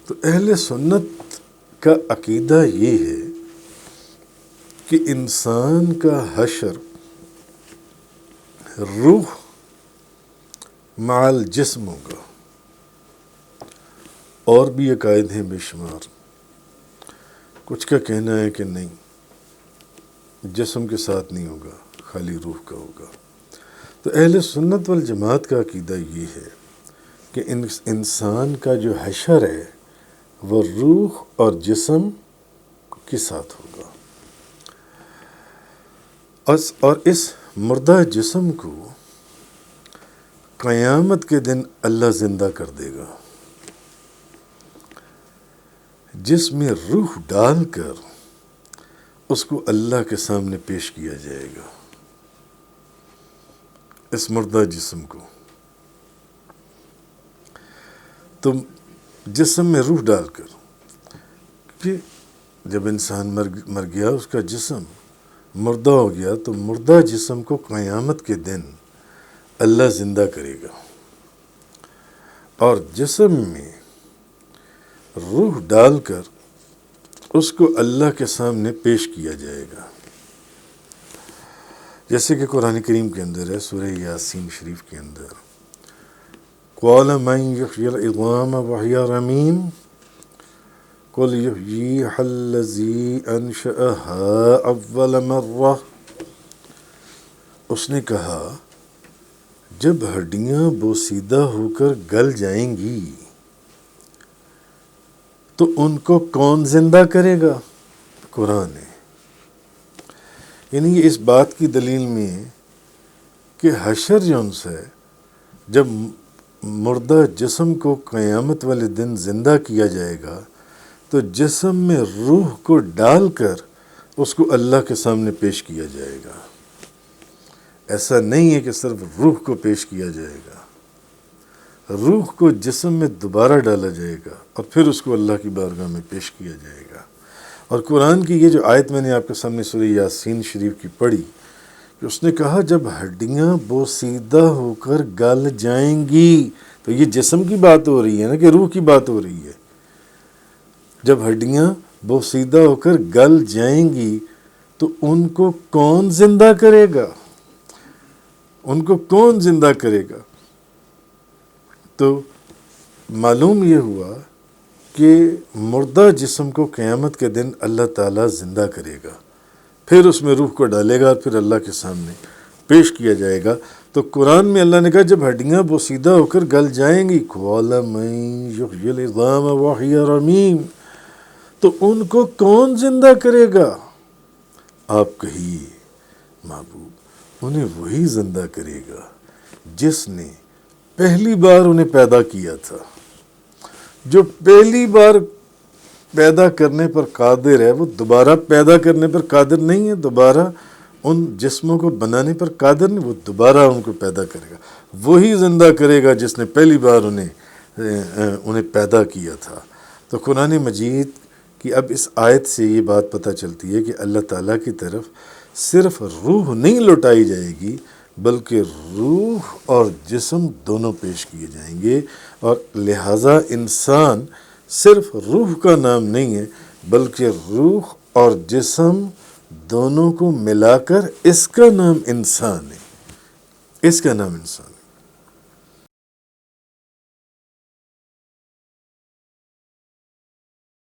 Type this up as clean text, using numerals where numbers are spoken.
تو اہل سنت کا عقیدہ یہ ہے کہ انسان کا حشر روح مع الجسم ہوگا، اور بھی عقائد ہیں بے شمار۔ کچھ کا کہنا ہے کہ نہیں، جسم کے ساتھ نہیں ہوگا، خالی روح کا ہوگا۔ تو اہل سنت والجماعت کا عقیدہ یہ ہے کہ انسان کا جو حشر ہے وہ روح اور جسم کے ساتھ ہوگا، اور اس مردہ جسم کو قیامت کے دن اللہ زندہ کر دے گا، جس میں روح ڈال کر اس کو اللہ کے سامنے پیش کیا جائے گا، اس مردہ جسم کو۔ تو جسم میں روح ڈال کر، کہ جب انسان مر گیا، اس کا جسم مردہ ہو گیا، تو مردہ جسم کو قیامت کے دن اللہ زندہ کرے گا، اور جسم میں روح ڈال کر اس کو اللہ کے سامنے پیش کیا جائے گا، جیسے کہ قرآن کریم کے اندر ہے، سورہ یاسین شریف کے اندر، قَالَ مَنْ يُحْيِي الْعِظَامَ وَهِيَ رَمِيمٌ قُلْ يُحْيِيهَا الَّذِي أَنشَأَهَا أَوَّلَ مَرَّةٍ۔ اس نے کہا جب ہڈیاں بوسیدہ ہو کر گل جائیں گی تو ان کو کون زندہ کرے گا؟ قرآن ہے۔ یعنی یہ اس بات کی دلیل میں ہے کہ حشر جون سے جب مردہ جسم کو قیامت والے دن زندہ کیا جائے گا، تو جسم میں روح کو ڈال کر اس کو اللہ کے سامنے پیش کیا جائے گا۔ ایسا نہیں ہے کہ صرف روح کو پیش کیا جائے گا، روح کو جسم میں دوبارہ ڈالا جائے گا، اور پھر اس کو اللہ کی بارگاہ میں پیش کیا جائے گا۔ اور قرآن کی یہ جو آیت میں نے آپ کے سامنے سورہ یاسین شریف کی پڑھی، کہ اس نے کہا جب ہڈیاں بوسیدہ ہو کر گل جائیں گی، تو یہ جسم کی بات ہو رہی ہے نا، کہ روح کی بات ہو رہی ہے۔ جب ہڈیاں بوسیدہ ہو کر گل جائیں گی تو ان کو کون زندہ کرے گا؟ ان کو کون زندہ کرے گا؟ تو معلوم یہ ہوا کہ مردہ جسم کو قیامت کے دن اللہ تعالیٰ زندہ کرے گا، پھر اس میں روح کو ڈالے گا، اور پھر اللہ کے سامنے پیش کیا جائے گا۔ تو قرآن میں اللہ نے کہا جب ہڈیاں بوسیدہ ہو کر گل جائیں گی، قَالَ مَنْ يُحْيِي الْعِظَامَ وَهِيَ رَمِيمٌ، تو ان کو کون زندہ کرے گا؟ آپ کہیے معبود، انہیں وہی زندہ کرے گا جس نے پہلی بار انہیں پیدا کیا تھا۔ جو پہلی بار پیدا کرنے پر قادر ہے، وہ دوبارہ پیدا کرنے پر قادر نہیں ہے، دوبارہ ان جسموں کو بنانے پر قادر نہیں، وہ دوبارہ ان کو پیدا کرے گا۔ وہی زندہ کرے گا جس نے پہلی بار انہیں پیدا کیا تھا۔ تو قرآن مجید کی اب اس آیت سے یہ بات پتہ چلتی ہے کہ اللہ تعالیٰ کی طرف صرف روح نہیں لوٹائی جائے گی، بلکہ روح اور جسم دونوں پیش کیے جائیں گے، اور لہٰذا انسان صرف روح کا نام نہیں ہے، بلکہ روح اور جسم دونوں کو ملا کر اس کا نام انسان ہے، اس کا نام انسان۔